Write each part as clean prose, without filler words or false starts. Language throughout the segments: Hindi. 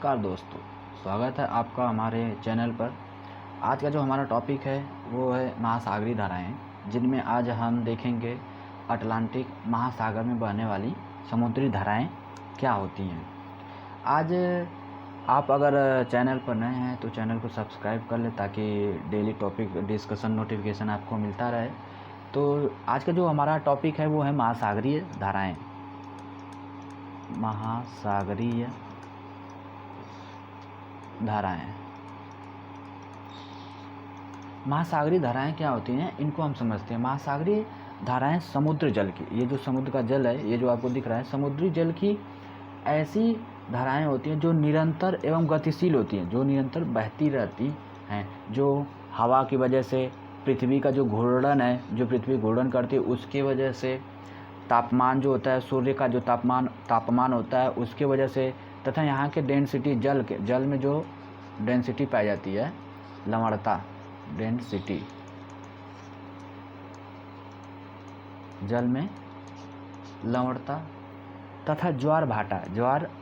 नमस्कार दोस्तों, स्वागत है आपका हमारे चैनल पर। आज का जो हमारा टॉपिक है वो है महासागरीय धाराएं, जिनमें आज हम देखेंगे अटलांटिक महासागर में बहने वाली समुद्री धाराएं क्या होती हैं। आज आप अगर चैनल पर नए हैं तो चैनल को सब्सक्राइब कर लें ताकि डेली टॉपिक डिस्कशन नोटिफिकेशन आपको मिलता रहे। तो आज का जो हमारा टॉपिक है वो है महासागरीय धाराएँ। महासागरीय धाराएं। महासागरीय धाराएं क्या होती हैं, इनको हम समझते हैं। महासागरीय धाराएं समुद्र जल की, ये जो समुद्र का जल है, ये जो आपको दिख रहा है, समुद्री जल की ऐसी धाराएं होती हैं जो निरंतर एवं गतिशील होती हैं, जो निरंतर बहती रहती हैं, जो हवा की वजह से, पृथ्वी का जो घूर्णन है, जो पृथ्वी घूर्णन करती है उसकी वजह से, तापमान जो होता है, सूर्य का जो तापमान होता है उसकी वजह से, तथा यहाँ के डेंसिटी, जल में जो डेंसिटी पाई जाती है, लवणता, डेंसिटी, जल में लवणता, तथा ज्वार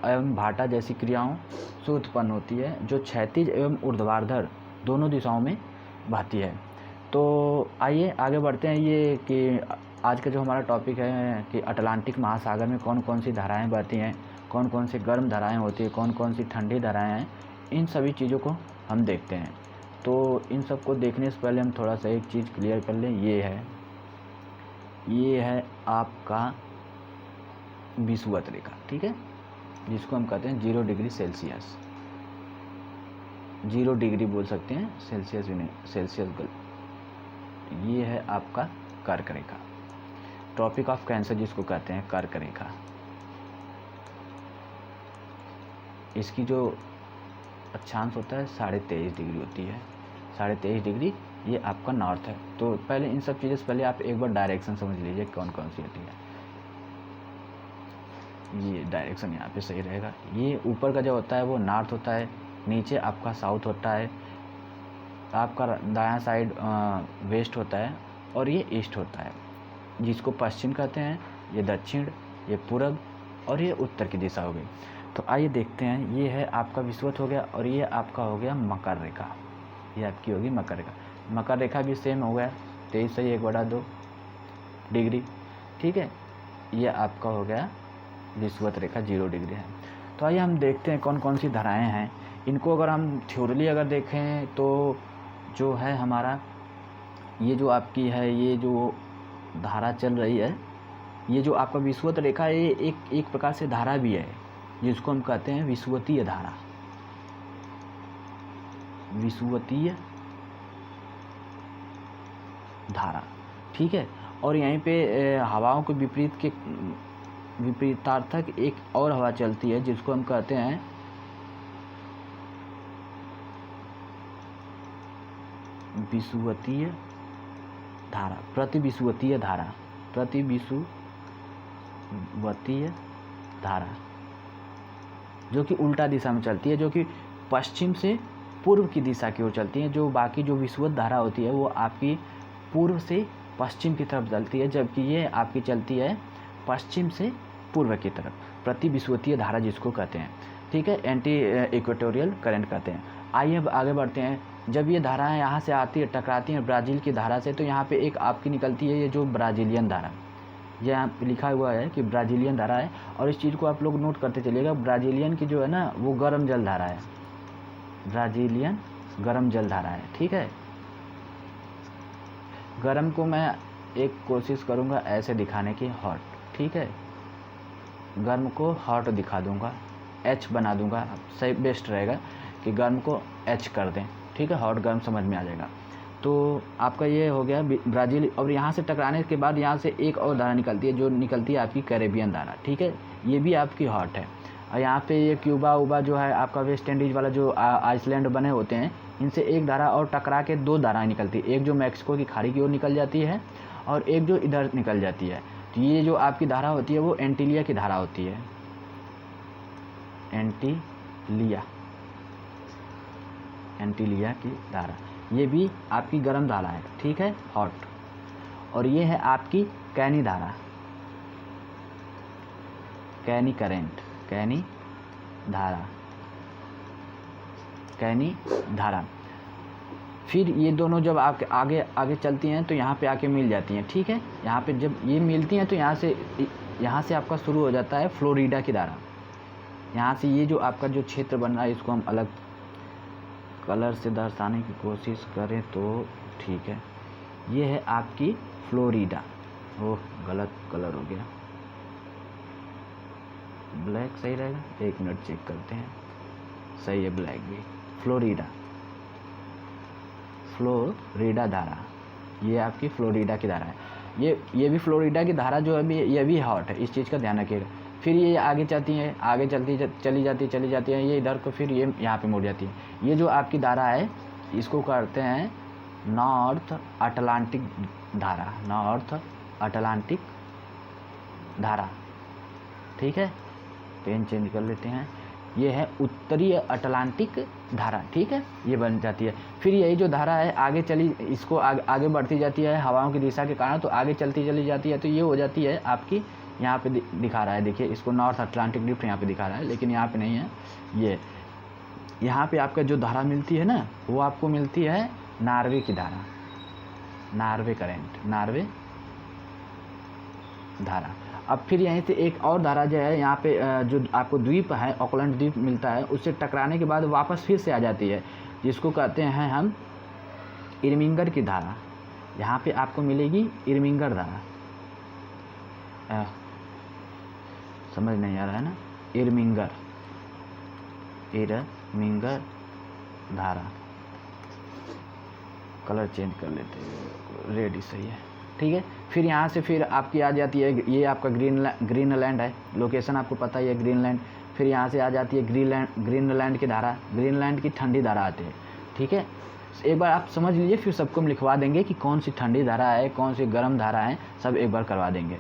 एवं भाटा जैसी क्रियाओं से उत्पन्न होती है, जो क्षैतिज एवं ऊर्ध्वाधर दोनों दिशाओं में बहती है। तो आइए आगे बढ़ते हैं। ये कि आज का जो हमारा टॉपिक है कि अटलांटिक महासागर में कौन कौन सी धाराएं बहती हैं, कौन कौन सी गर्म धाराएं होती हैं, कौन कौन सी ठंडी धाराएं हैं, इन सभी चीज़ों को हम देखते हैं। तो इन सब को देखने से पहले हम थोड़ा सा एक चीज़ क्लियर कर लें। ये है आपका विषुवत रेखा, ठीक है, जिसको हम कहते हैं 0 डिग्री सेल्सियस। 0 डिग्री बोल सकते हैं, सेल्सियस भी नहीं, सेल्सियस गल। ये है आपका कर्क रेखा, ट्रॉपिक ऑफ कैंसर जिसको कहते हैं, कर्क रेखा। इसकी जो अक्षांश होता है 23.5 डिग्री होती है। 23.5 डिग्री ये आपका नॉर्थ है। तो पहले इन सब चीज़ों से पहले आप एक बार डायरेक्शन समझ लीजिए कौन कौन सी होती है। ये डायरेक्शन यहाँ पे सही रहेगा। ये ऊपर का जो होता है वो नॉर्थ होता है, नीचे आपका साउथ होता है, आपका दायां साइड वेस्ट होता है, और ये ईस्ट होता है, जिसको पश्चिम कहते हैं, ये दक्षिण, ये पूरब, और ये उत्तर की दिशा हो गई। तो आइए देखते हैं। ये है आपका विषुवत हो गया, और ये आपका हो गया मकर रेखा। ये आपकी होगी मकर रेखा। मकर रेखा भी सेम हो गया, 23 से 1/2 डिग्री, ठीक है। ये आपका हो गया विषुवत रेखा, 0 डिग्री है। तो आइए हम देखते हैं कौन कौन सी धाराएं हैं। इनको अगर हम थ्योरली अगर देखें तो जो है हमारा, ये जो आपकी है, ये जो धारा चल रही है, ये जो आपका विषुवत रेखा है, ये एक प्रकार से धारा भी है, जिसको हम कहते हैं विषुवतीय धारा। विषुवतीय धारा, ठीक है। और यहीं पे हवाओं के विपरीतार्थक एक और हवा चलती है, जिसको हम कहते हैं विषुवतीय धारा, प्रतिविषुवतीय धारा, प्रतिविषुवतीय धारा, जो कि उल्टा दिशा में चलती है, जो कि पश्चिम से पूर्व की दिशा की ओर चलती है। जो बाकी जो विषुवत धारा होती है वो आपकी पूर्व से पश्चिम की तरफ चलती है, जबकि ये आपकी चलती है पश्चिम से पूर्व की तरफ, प्रतिविषुवतीय धारा जिसको कहते हैं, ठीक है, एंटी इक्वेटोरियल करंट कहते हैं। आइए अब आगे बढ़ते हैं। जब ये धाराएं यहाँ से आती है, टकराती हैं ब्राज़ील की धारा से, तो यहाँ पे एक आपकी निकलती है ये जो ब्राज़ीलियन धारा, ये यहाँ पे लिखा हुआ है कि ब्राज़ीलियन धारा है। और इस चीज़ को आप लोग नोट करते चलिएगा, ब्राज़ीलियन की जो है ना वो गर्म जल धारा है, ब्राज़ीलियन गर्म जल धारा है, ठीक है। गर्म को मैं एक कोशिश करूँगा ऐसे दिखाने की, हॉट, ठीक है, गर्म को हॉट दिखा दूँगा, एच बना दूँगा, सही बेस्ट रहेगा कि गर्म को एच कर दें, ठीक है, हॉट गर्म समझ में आ जाएगा। तो आपका ये हो गया ब्राज़ील। और यहाँ से टकराने के बाद यहाँ से एक और धारा निकलती है, जो निकलती है आपकी कैरेबियन धारा, ठीक है, ये भी आपकी हॉट है। और यहाँ पे ये क्यूबा जो है आपका, वेस्ट इंडीज़ वाला जो आइसलैंड बने होते हैं, इनसे एक धारा और टकरा के 2 धाराएँ निकलती है, एक जो मैक्सिको की खाड़ी की ओर निकल जाती है और एक जो इधर निकल जाती है। तो ये जो आपकी धारा होती है वो एंटीलिया की धारा होती है, एंटीलिया की धारा। ये भी आपकी गर्म धारा है, ठीक है, हॉट। और ये है आपकी कैनी धारा, कैनी करेंट, कैनी धारा, कैनी धारा। फिर ये दोनों जब आगे आगे आगे चलती हैं तो यहाँ पे आके मिल जाती हैं, ठीक है। यहाँ पे जब ये मिलती हैं तो यहाँ से आपका शुरू हो जाता है फ्लोरिडा की धारा। यहाँ से ये जो आपका जो क्षेत्र बन रहा है इसको हम अलग कलर से दर्शाने की कोशिश करें तो ठीक है। ये है आपकी फ्लोरिडा। ओह, गलत कलर हो गया, ब्लैक सही रहेगा, 1 मिनट चेक करते हैं। सही है, ब्लैक भी। फ्लोरिडा धारा, ये आपकी फ्लोरिडा की धारा है। ये भी फ्लोरिडा की धारा जो है ये भी हॉट है, इस चीज़ का ध्यान रखिएगा। फिर ये आगे चलती है, आगे चली जाती है, ये इधर को फिर ये यहाँ पे मुड़ जाती है। ये जो आपकी धारा है इसको कहते हैं नॉर्थ अटलांटिक धारा, नॉर्थ अटलांटिक धारा, ठीक है। पेन चेंज कर लेते हैं। ये है उत्तरी अटलांटिक धारा, ठीक है, ये बन जाती है। फिर यही जो धारा है आगे चली, इसको आगे बढ़ती जाती है हवाओं की दिशा के कारण, तो आगे चलती चली जाती है, तो ये हो जाती है आपकी, यहाँ पे दिखा रहा है, देखिए इसको नॉर्थ अटलांटिक ड्रिफ्ट यहाँ पे दिखा रहा है, लेकिन यहाँ पे नहीं है। ये यहाँ पे आपका जो धारा मिलती है ना, वो आपको मिलती है नॉर्वे की धारा, नॉर्वे करेंट, नॉर्वे धारा। अब फिर यहीं से एक और धारा जो है यहाँ पे जो आपको द्वीप है, ऑकलैंड द्वीप मिलता है, उससे टकराने के बाद वापस फिर से आ जाती है, जिसको कहते हैं हम इरमिंगर की धारा। यहाँ पे आपको मिलेगी इरमिंगर धारा। समझ नहीं आ रहा है ना, इरमिंगर धारा। कलर चेंज कर लेते हैं, रेड ही सही है, ठीक है। फिर यहाँ से फिर आपकी आ जाती है, ये आपका ग्रीनलैंड है, लोकेशन आपको पता ही है, ग्रीनलैंड। फिर यहाँ से आ जाती है ग्रीनलैंड की धारा, ग्रीनलैंड की ठंडी धारा आती है, ठीक है। एक बार आप समझ लीजिए, फिर सबको हम लिखवा देंगे कि कौन सी ठंडी धारा है, कौन सी गर्म धारा है, सब एक बार करवा देंगे।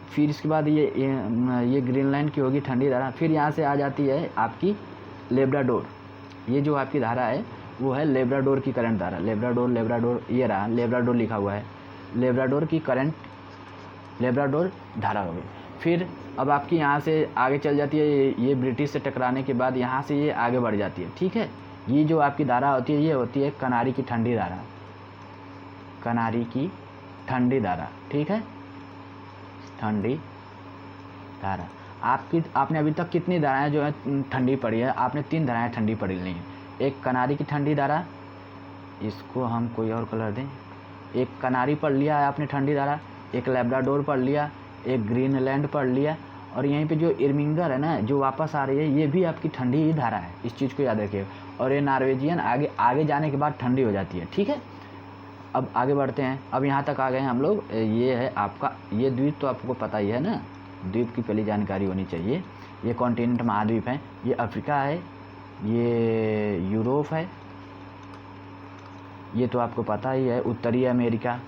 फिर इसके बाद ये ग्रीनलैंड की होगी ठंडी धारा। फिर यहाँ से आ जाती है आपकी लेब्राडोर। ये जो आपकी धारा है वो है लेब्राडोर की करंट धारा। लेब्राडोर ये रहा, लेब्राडोर लिखा हुआ है, लेब्राडोर की करंट, लेब्राडोर धारा हो गई। फिर अब आपकी यहाँ से आगे चल जाती है, ये ब्रिटिश से टकराने के बाद यहाँ से ये आगे बढ़ जाती है, ठीक है। ये जो आपकी धारा होती है ये होती है कनारी की ठंडी धारा, कनारी की ठंडी धारा, ठीक है, ठंडी धारा। आपने अभी तक कितनी धाराएं जो है ठंडी पड़ी है? आपने 3 धाराएं ठंडी पड़ी ली हैं। एक कनारी की ठंडी धारा, इसको हम कोई और कलर दें, एक कनारी पढ़ लिया है आपने ठंडी धारा, एक लेब्राडोर पढ़ लिया, एक ग्रीनलैंड पढ़ लिया, और यहीं पे जो इरमिंगर है ना जो वापस आ रही है, ये भी आपकी ठंडी ही धारा है, इस चीज़ को याद रखिएगा। और ये नॉर्वेजियन आगे जाने के बाद ठंडी हो जाती है, ठीक है। अब आगे बढ़ते हैं, अब यहाँ तक आ गए हैं हम लोग। ये है आपका, ये द्वीप तो आपको पता ही है ना, द्वीप की पहली जानकारी होनी चाहिए। ये कॉन्टिनेंट महाद्वीप है, ये अफ्रीका है, ये यूरोप है, ये तो आपको पता ही है, उत्तरी अमेरिका,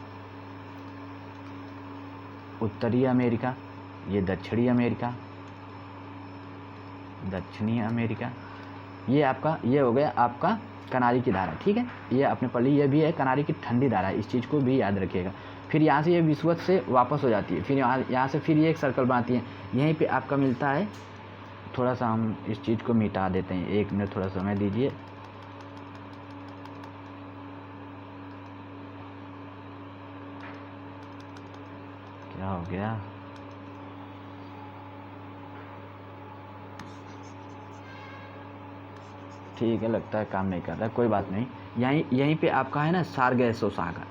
ये दक्षिणी अमेरिका, ये आपका, ये हो गया आपका कनारी की धारा, ठीक है। ये आपने पढ़ ली, ये भी है कनारी की ठंडी धारा, इस चीज़ को भी याद रखिएगा। फिर यहाँ से ये विषुवत से वापस हो जाती है, फिर यहाँ से फिर ये एक सर्कल बनाती है, यहीं पे आपका मिलता है। थोड़ा सा हम इस चीज़ को मिटा देते हैं, 1 मिनट थोड़ा समय दीजिए। क्या हो गया? ठीक है, लगता है काम नहीं कर रहा, कोई बात नहीं। यहीं पे आपका है ना सारगैसो सागर,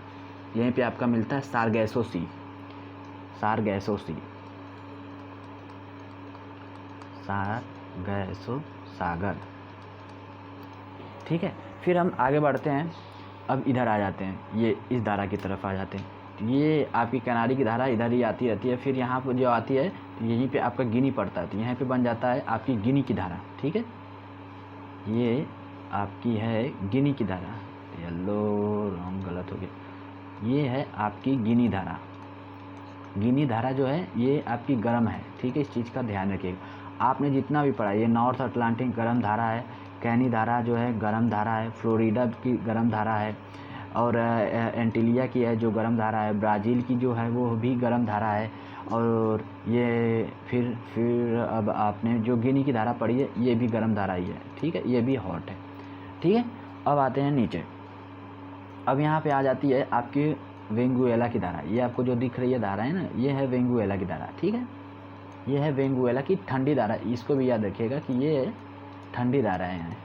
यहीं पे आपका मिलता है सारगैसो सी, सारगैसो सागर, ठीक है। फिर हम आगे बढ़ते हैं, अब इधर आ जाते हैं, ये इस धारा की तरफ आ जाते हैं। ये आपकी कनारी की धारा इधर ही आती रहती है। फिर यहाँ पर जो आती है यहीं पे आपका गिनी पड़ता है, तो यहाँ पे बन जाता है आपकी गिनी की धारा, ठीक है। ये आपकी है गिनी की धारा, येलो रंग गलत हो गया, ये है आपकी गिनी धारा। गिनी धारा जो है ये आपकी गर्म है, ठीक है, इस चीज़ का ध्यान रखिएगा। आपने जितना भी पढ़ा, ये नॉर्थ अटलांटिक गर्म धारा है, कैनी धारा जो है गर्म धारा है, फ्लोरिडा की गर्म धारा है, और एंटीलिया की है जो गर्म धारा है, ब्राज़ील की जो है वो भी गर्म धारा है, और ये फिर अब आपने जो गिनी की धारा पढ़ी है ये भी गर्म धारा ही है, ठीक है, ये भी हॉट है, ठीक है। अब आते हैं नीचे। अब यहाँ पे आ जाती है आपकी वेंगुएला की धारा। ये आपको जो दिख रही है धारा है ना, ये है वेंगुएला की धारा, ठीक है। ये है वेंगुएला की ठंडी धारा। इसको भी याद रखिएगा कि ये ठंडी धारा है,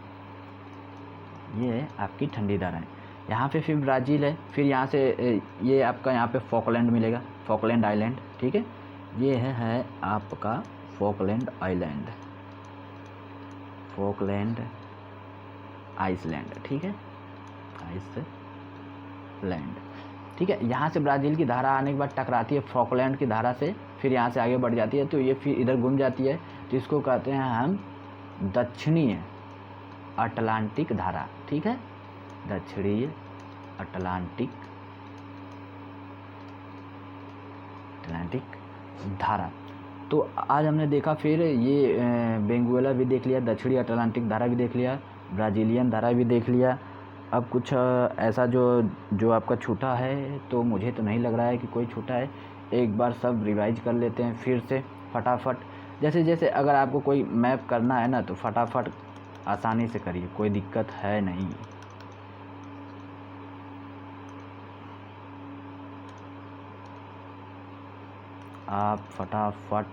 ये आपकी ठंडी धारा है। यहाँ पे फिर ब्राज़ील है, फिर यहाँ से ये आपका यहाँ पे फॉकलैंड मिलेगा, फॉकलैंड आइलैंड, ठीक है। ये है आपका फॉकलैंड आइलैंड, फॉकलैंड आइसलैंड, ठीक है, आइसलैंड, ठीक है। यहाँ से ब्राज़ील की धारा आने के बाद टकराती है फॉकलैंड की धारा से, फिर यहाँ से आगे बढ़ जाती है, तो ये फिर इधर घूम जाती है, तो इसको कहते हैं हम दक्षिणीय अटलांटिक धारा, ठीक है, दक्षिणीय अटलांटिक धारा। तो आज हमने देखा फिर ये वेंगुएला भी देख लिया, दक्षिणी अटलांटिक धारा भी देख लिया, ब्राज़ीलियन धारा भी देख लिया। अब कुछ ऐसा जो आपका छूटा है, तो मुझे तो नहीं लग रहा है कि कोई छूटा है। एक बार सब रिवाइज कर लेते हैं फिर से फटाफट। जैसे अगर आपको कोई मैप करना है ना, तो फटाफट आसानी से करिए, कोई दिक्कत है नहीं। आप फटाफट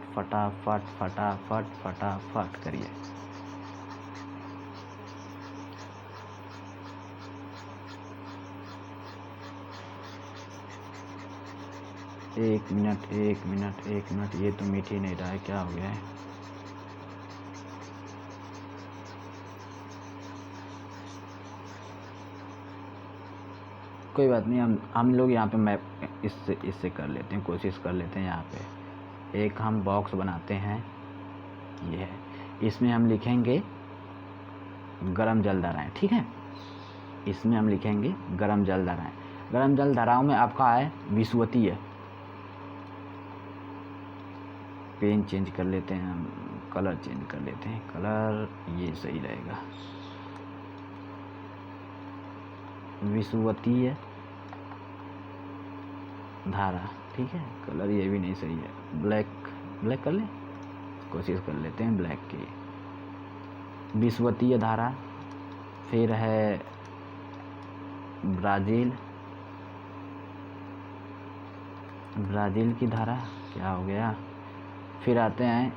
करिए। एक मिनट, ये तो मीठ ही नहीं रहा है, क्या हो गया है? कोई बात नहीं, हम लोग यहाँ पे मैप इससे कर लेते हैं, कोशिश कर लेते हैं। यहाँ पे एक हम बॉक्स बनाते हैं, ये है, इसमें हम लिखेंगे गर्म जल धाराएँ, ठीक है। इसमें हम लिखेंगे गर्म जल धाराएँ। गर्म जल धाराओं में आपका है विषुवतीय। पेन चेंज कर लेते हैं हम, कलर चेंज कर लेते हैं, कलर ये सही रहेगा, विषुवतीय धारा, ठीक है। कलर ये भी नहीं सही है, ब्लैक कर ले, कोशिश कर लेते हैं ब्लैक की। विषुवतीय धारा, फिर है ब्राज़ील की धारा, क्या हो गया? फिर आते हैं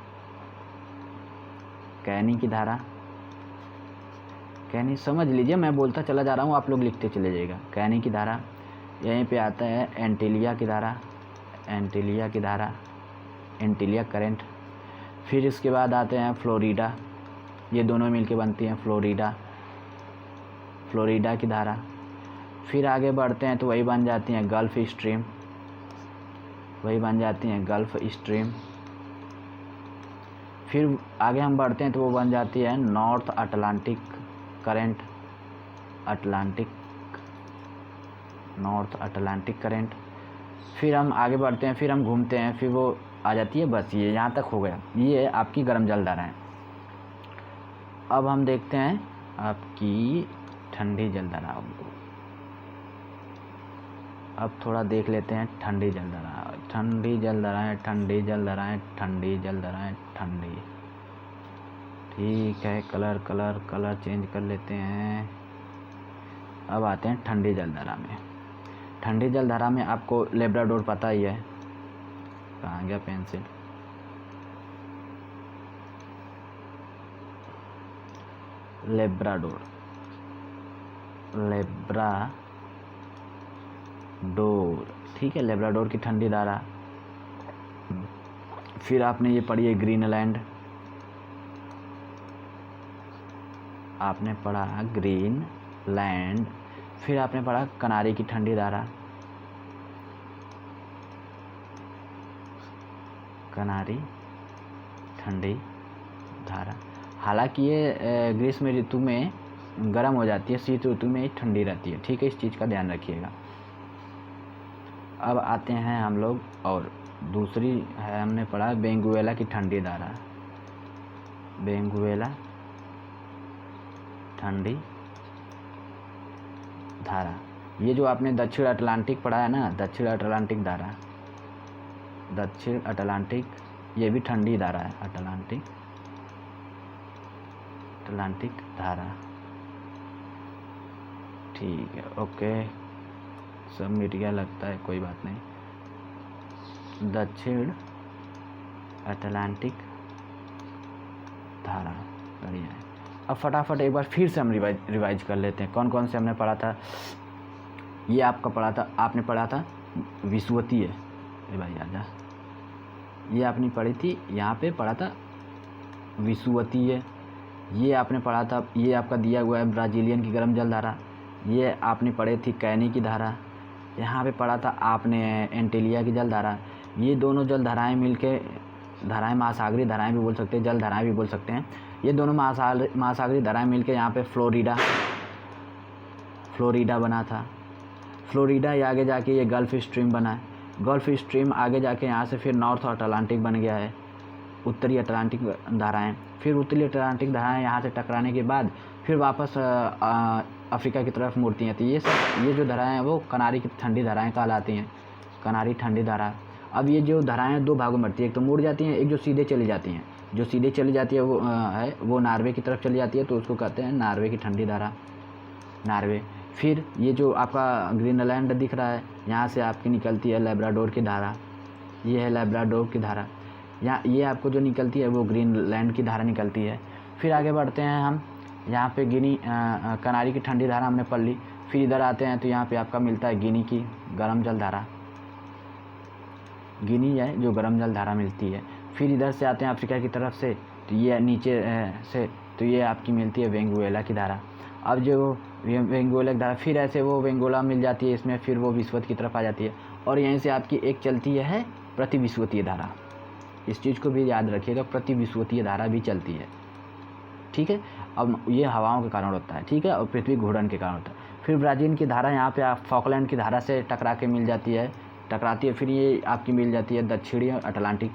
कैनी की धारा। कैनी समझ लीजिए, मैं बोलता चला जा रहा हूँ, आप लोग लिखते चले जाइएगा। कैनी की धारा। यहीं पे आता है एंटीलिया की धारा, एंटीलिया करंट। फिर इसके बाद आते हैं फ्लोरिडा, ये दोनों मिलके बनती हैं फ्लोरिडा की धारा। फिर आगे बढ़ते हैं तो वही बन जाती हैं गल्फ स्ट्रीम, फिर आगे हम बढ़ते हैं तो वो बन जाती है नॉर्थ अटलांटिक करंट। फिर हम आगे बढ़ते हैं, फिर हम घूमते हैं, फिर वो आ जाती है, बस ये यहाँ तक हो गया। ये आपकी गर्म जल धारा है। अब हम देखते हैं आपकी ठंडी जल धाराओं को। अब थोड़ा देख लेते हैं ठंडी जल धाराएं। ठीक है, कलर चेंज कर लेते हैं। अब आते हैं ठंडी जल धारा में। ठंडी जल धारा में आपको लेब्राडोर पता ही है, कहाँ गया पेंसिल? लेब्राडोर, ठीक है, लेब्राडोर की ठंडी धारा। फिर आपने ये पढ़ी है ग्रीनलैंड, फिर आपने पढ़ा कनारी की ठंडी धारा, हालांकि ये ग्रीष्म ऋतु में गर्म हो जाती है, शीत ऋतु में ठंडी रहती है, ठीक है, इस चीज़ का ध्यान रखिएगा। अब आते हैं हम लोग, और दूसरी है, हमने पढ़ा वेंगुएला की ठंडी धारा, ये जो आपने दक्षिण अटलांटिक पढ़ा है ना, दक्षिण अटलांटिक धारा, दक्षिण अटलांटिक, ये भी ठंडी धारा है, अटलांटिक धारा। ठीक है, ओके, सब मिट गया लगता है, कोई बात नहीं। दक्षिण अटलांटिक धारा, बढ़िया है। अब फटाफट एक बार फिर से हम रिवाइज कर लेते हैं। कौन कौन से हमने पढ़ा था? ये आपका पढ़ा था, आपने पढ़ा था विषुवतीय, ए भाई आजा, ये आपने पढ़ी थी, यहाँ पे पढ़ा था विषुवतीय। ये आपने पढ़ा था, ये आपका दिया हुआ है ब्राज़ीलियन की गर्म जल धारा। ये आपने पढ़े थी कैनी की धारा। यहाँ पे पढ़ा था आपने एंटीलिया की जल धारा। ये दोनों जल धाराएँ मिलके, धाराएँ महासागरीय धाराएँ भी बोल सकते हैं, जल धाराएँ भी बोल सकते हैं। ये दोनों महासागरीय धाराएँ मिलके यहाँ पे फ्लोरिडा बना था। फ्लोरिडा ये आगे जाके ये गल्फ़ स्ट्रीम बना है। गल्फ़ स्ट्रीम आगे जाके यहाँ से फिर नॉर्थ अटलांटिक बन गया है, उत्तरी अटलांटिक धाराएँ। फिर उत्तरी अटलांटिक धाराएँ यहाँ से टकराने के बाद फिर वापस अफ्रीका की तरफ मुड़ती हैं। तो ये जो धाराएँ हैं वो कनारी की ठंडी धाराएँ कहलाती हैं, कनारी ठंडी धारा। अब ये जो धाराएँ दो भागों में बढ़ती है, एक तो मुड़ जाती हैं, एक जो सीधे चली जाती हैं। जो सीधे चली जाती है वो नॉर्वे की तरफ चली जाती है, तो उसको कहते हैं नॉर्वे की ठंडी धारा, नॉर्वे। फिर ये जो आपका ग्रीनलैंड दिख रहा है, यहाँ से आपकी निकलती है लेब्राडोर की धारा, ये है लेब्राडोर की धारा। यहाँ ये आपको जो निकलती है वो ग्रीनलैंड की धारा निकलती है। फिर आगे बढ़ते हैं हम, यहाँ पे कनारी की ठंडी धारा हमने पढ़ ली। फिर इधर आते हैं तो यहाँ पे आपका मिलता है गिनी की गर्म जल धारा, गिनी है जो गर्म जल धारा मिलती है। फिर इधर से आते हैं अफ्रीका की तरफ से, तो ये नीचे से, तो ये आपकी मिलती है वेंगुएला की धारा। अब जो वेंगुएला की धारा, फिर ऐसे वो वेंगोला मिल जाती है इसमें, फिर वो विषुवत की तरफ आ जाती है। और यहीं से आपकी एक चलती है प्रतिविषुवतीय धारा। इस चीज़ को भी याद रखिएगा, प्रतिविषुवतीय धारा भी चलती है, ठीक है। अब ये हवाओं के कारण होता है, ठीक है, और पृथ्वी घूर्णन के कारण होता है। फिर ब्राज़ील की धारा यहाँ पे आप फॉकलैंड की धारा से टकरा के मिल जाती है, टकराती है। फिर ये आपकी मिल जाती है दक्षिण अटलांटिक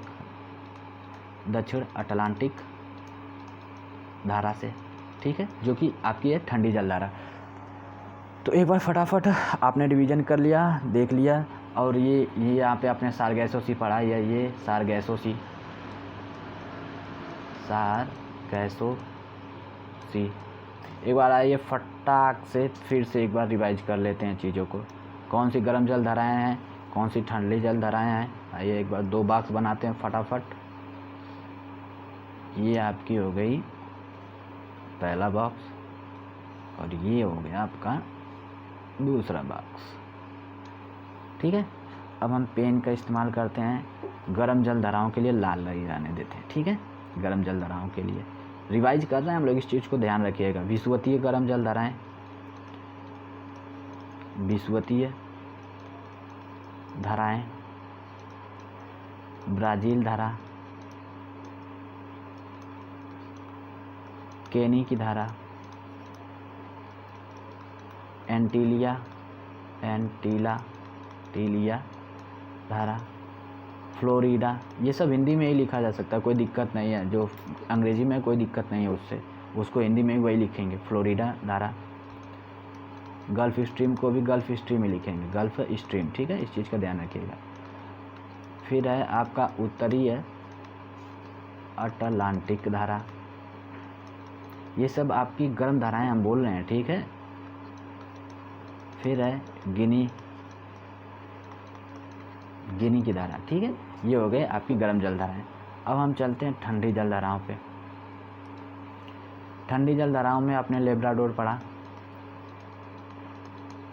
धारा से, ठीक है, जो कि आपकी है ठंडी जल धारा। तो एक बार फटाफट आपने रिवीजन कर लिया, देख लिया। और ये यहाँ पे आपने सारगैसोसी पढ़ा है, ये सारगैसोसी, एक बार आइए फटाक से फिर से एक बार रिवाइज कर लेते हैं चीज़ों को। कौन सी गर्म जल धाराएँ हैं, कौन सी ठंडी जल धाराएँ हैं। आइए एक बार दो बॉक्स बनाते हैं फटाफट। ये आपकी हो गई पहला बॉक्स, और ये हो गया आपका दूसरा बॉक्स, ठीक है। अब हम पेन का इस्तेमाल करते हैं, गर्म जल धाराओं के लिए लाल रंग जाने देते हैं, ठीक है। गर्म जल धाराओं के लिए रिवाइज कर रहे हैं हम लोग, इस चीज़ को ध्यान रखिएगा। विषुवतीय गर्म जल धाराएँ, विषुवतीय धाराएँ, ब्राज़ील धारा, केनी की धारा, एंटीलिया धारा, फ्लोरिडा। ये सब हिंदी में ही लिखा जा सकता है, कोई दिक्कत नहीं है। जो अंग्रेजी में कोई दिक्कत नहीं है उससे, उसको हिंदी में ही वही लिखेंगे, फ्लोरिडा धारा। गल्फ़ स्ट्रीम को भी गल्फ़ स्ट्रीम ही लिखेंगे, गल्फ़ स्ट्रीम, ठीक है, इस चीज़ का ध्यान रखिएगा। फिर है आपका उत्तरीय अटलांटिक धारा। ये सब आपकी गर्म धाराएं हम बोल रहे हैं, ठीक है। फिर है गिनी की धारा, ठीक है। ये हो गए आपकी गर्म जल धाराएं। अब हम चलते हैं ठंडी जल धाराओं पे। ठंडी जल धाराओं में आपने लेब्राडोर पढ़ा।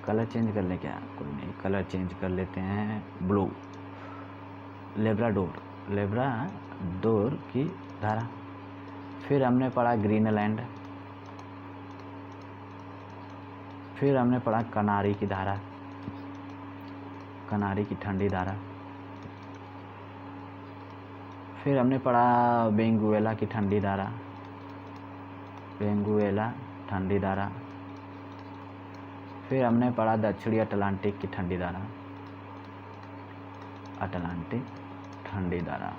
कलर चेंज कर ले क्या? कोई नहीं, कलर चेंज कर लेते हैं, ब्लू। लेब्राडोर की धारा। फिर हमने पढ़ा ग्रीनलैंड। फिर हमने पढ़ा कनारी की धारा, कनारी की ठंडी धारा। फिर हमने पढ़ा वेंगुएला की ठंडी धारा, वेंगुएला ठंडी धारा। फिर हमने पढ़ा दक्षिणी अटलांटिक की ठंडी धारा, अटलांटिक ठंडी धारा।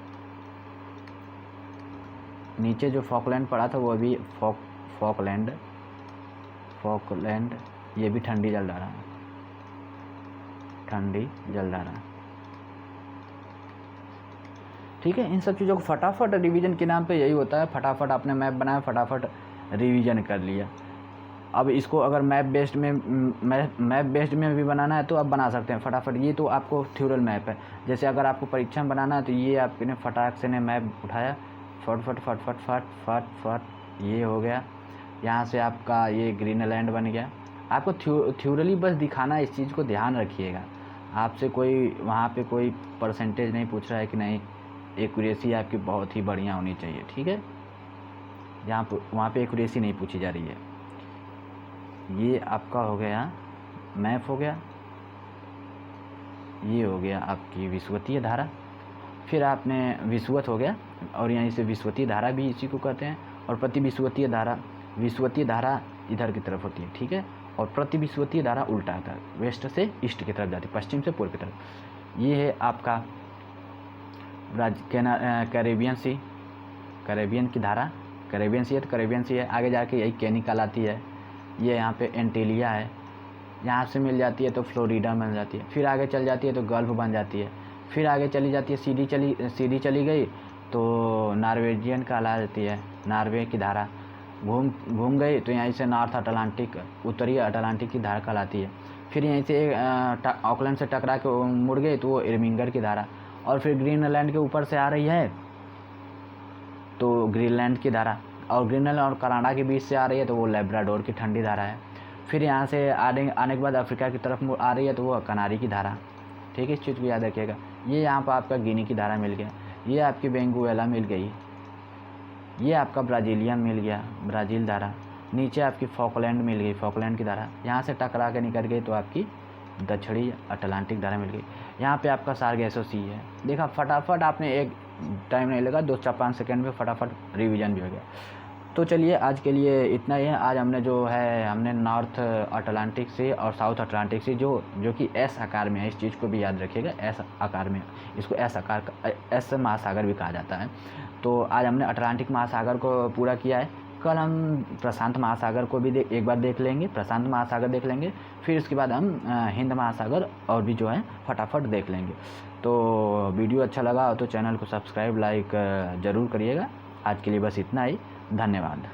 नीचे जो फॉकलैंड पढ़ा था वो भी फॉकलैंड, ये भी ठंडी जल धारा, ठंडी जल धारा। ठीक है। इन सब चीज़ों को फटाफट रिवीजन के नाम पे यही होता है, फटाफट आपने मैप बनाया, फटाफट रिवीजन कर लिया। अब इसको अगर मैप बेस्ड में भी बनाना है तो आप बना सकते हैं फटाफट। ये तो आपको थ्योरल मैप है। जैसे अगर आपको परीक्षा में बनाना है तो ये आपने फटाक से ने मैप उठाया, फट फट फट फट फट फट फट, ये हो गया। यहाँ से आपका ये ग्रीनलैंड बन गया। आपको थ्योरली बस दिखाना है, इस चीज़ को ध्यान रखिएगा। आपसे कोई वहाँ पे कोई परसेंटेज नहीं पूछ रहा है कि नहीं, एक्यूरेसी आपकी बहुत ही बढ़िया होनी चाहिए, ठीक है। यहाँ पर वहाँ पे एक्यूरेसी नहीं पूछी जा रही है। ये आपका हो गया मैप हो गया, ये हो गया आपकी विषुवतीय धारा। फिर आपने विषुवत हो गया, और यहीं से विषुवतीय धारा भी इसी को कहते हैं। और प्रतिविषुवतीय धारा, विषुवतीय धारा इधर की तरफ होती है, ठीक है, और प्रतिविषुवतीय धारा उल्टा होता है, वेस्ट से ईस्ट की तरफ जाती है, पश्चिम से पूर्व की तरफ। ये है आपका कैरेबियन सी, कैरेबियन की धारा, कैरेबियन सी है तो कैरेबियन सी है। आगे जाके यही कैनी कहलाती है। ये यहाँ पे एंटीलिया है, यहाँ से मिल जाती है तो फ्लोरिडा बन जाती है। फिर आगे चल जाती है तो गल्फ बन जाती है। फिर आगे चली जाती है, सीधी चली गई तो नॉर्वेजियन कहला जाती है, नॉर्वे की धारा। घूम गई तो यहीं से नॉर्थ अटलांटिक, उत्तरी अटलांटिक की धारा कहलाती है। फिर यहीं से ऑकलैंड से टकरा के मुड़ गई तो वो इरमिंगर की धारा। और फिर ग्रीनलैंड के ऊपर से आ रही है तो ग्रीनलैंड की धारा, और ग्रीनलैंड और कनाडा के बीच से आ रही है तो वो लेब्राडोर की ठंडी धारा है। फिर यहाँ से आने के बाद अफ्रीका की तरफ आ रही है तो वो कनारी की धारा, ठीक है। इस चीज़ को याद रखिएगा। ये यहाँ पर आपका गिनी की धारा मिल गया, ये आपकी बेंगुएला मिल गई, ये आपका ब्राज़ीलियन मिल गया, ब्राज़ील धारा। नीचे आपकी फॉकलैंड मिल गई, फॉकलैंड की धारा। यहाँ से टकरा के निकल गई तो आपकी दक्षिणी अटलांटिक धारा मिल गई। यहाँ पे आपका सार्गेसो सी है। देखा, फटाफट आपने, एक टाइम नहीं लगा, 2-5 सेकंड में फटाफट रिवीजन भी हो गया। तो चलिए आज के लिए इतना ही है। आज हमने जो है, हमने नॉर्थ अटलांटिक सी और साउथ अटलांटिक सी जो कि एस आकार में है, इस चीज़ को भी याद रखिएगा, एस आकार में, इसको एस महासागर भी कहा जाता है। तो आज हमने अटलांटिक महासागर को पूरा किया है। कल हम प्रशांत महासागर को भी एक बार देख लेंगे, प्रशांत महासागर देख लेंगे। फिर उसके बाद हम हिंद महासागर और भी जो है फटाफट देख लेंगे। तो वीडियो अच्छा लगा तो चैनल को सब्सक्राइब, लाइक ज़रूर करिएगा। आज के लिए बस इतना ही, धन्यवाद।